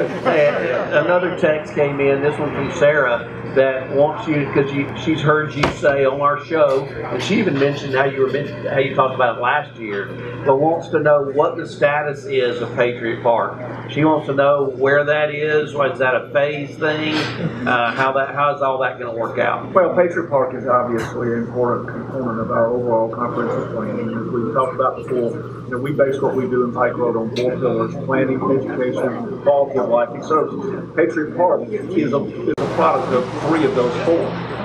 Another text came in, this one from Sarah, that wants you, because she's heard you say on our show, and she even mentioned how you talked about it last year, but wants to know what the status is of Patriot Park. She wants to know where that is. Is that a phase thing? How is all that going to work out? Well, Patriot Park is obviously an important component of our overall comprehensive plan. And as we've talked about before, we base what we do in Pike Road on 4 pillars: planning, education, quality of life, and services. Patriot Park is a product of 3 of those 4.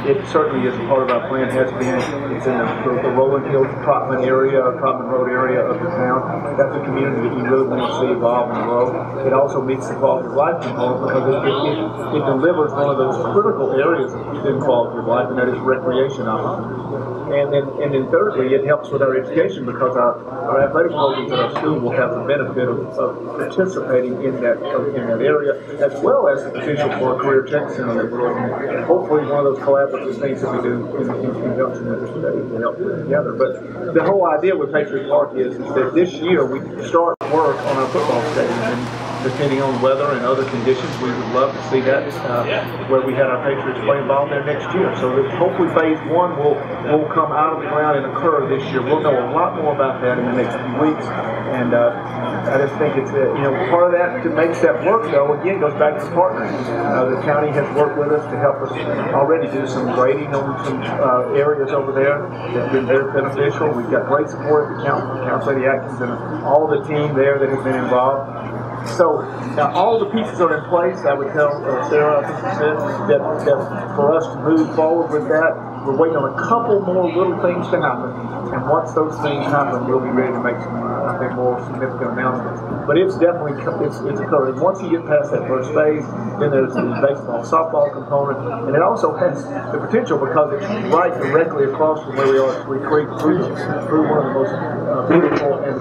It certainly is a part of our plan, has been. It's in the Rolling Hills, Trotman Road area of the town. That's a community that we really want to see evolve and grow. It also meets the quality of life component because it delivers one of those critical areas in quality of life, and that is recreation opportunities. And then thirdly, it helps with our education because our athletic programs at our school will have the benefit of participating in that area, as well as the potential for a career tech center that we're looking at. Hopefully one of those collaborative things that we do in conjunction with the state will help put together. But the whole idea with Patriot Park is that this year we start work on our football stadium, and depending on weather and other conditions, we would love to see that where we had our Patriots playing ball there next year. So that hopefully phase 1 will come out of the ground and occur this year. We'll know a lot more about that in the next few weeks, and I just think it's part of that to make that work, though, again, goes back to partnering. The county has worked with us to help us already do some grading on some areas over there that's been very beneficial. We've got great support at the Council Lady Atkins and all the team there that has been involved. So all the pieces are in place. I would tell Sarah, I think you said, that for us to move forward with that, we're waiting on a couple more little things to happen. And once those things happen, we'll be ready to make some, I think, more significant announcements. But it's definitely it's occurring. Once you get past that first phase, then there's the baseball, softball component, and it also has the potential because it's right directly across from where we are at SweetCreek through one of the most beautiful and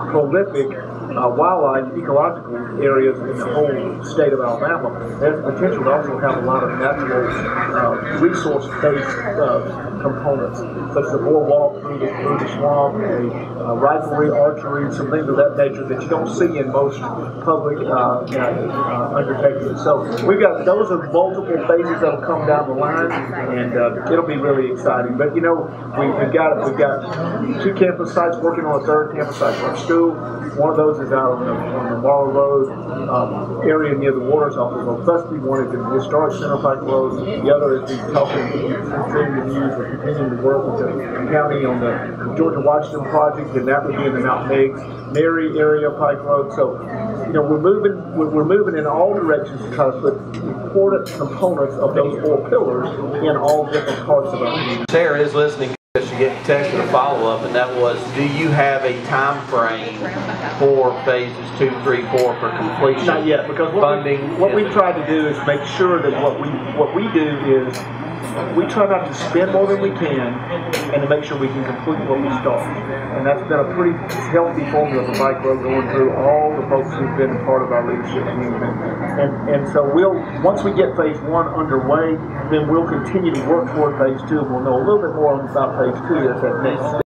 prolific wildlife ecological areas in the whole state of Alabama. There's the potential to also have a lot of natural resource-based components, such as a boardwalk through the swamp, a riflery, archery, some things of that nature that you don't see in most public undertakings. So those are multiple phases that will come down the line, and it'll be really exciting. But we've got 2 campus sites working on a 3rd campus site for our school. One of those is out on the Marlow Road area near the waters off of Busby. One is in the Historic Center Pike Road. The other is we're continuing to work with the county on the Georgia Washington project, and that would be in the Mount Mary area of Pike Road. So we're moving in all directions to try to put important components of those 4 pillars in all different parts of our community. Sarah is listening. She get texted a follow-up, and that was, do you have a time frame for phases 2, 3, 4 for completion? Not yet, because what we've tried to do is make sure that what we do is we try not to spend more than we can, and to make sure we can complete what we start. And that's been a pretty healthy formula for Pike Road, going through all the folks who've been a part of our leadership team. And so once we get phase 1 underway, then we'll continue to work toward phase 2. We'll know a little bit more about phase 2 as that next step.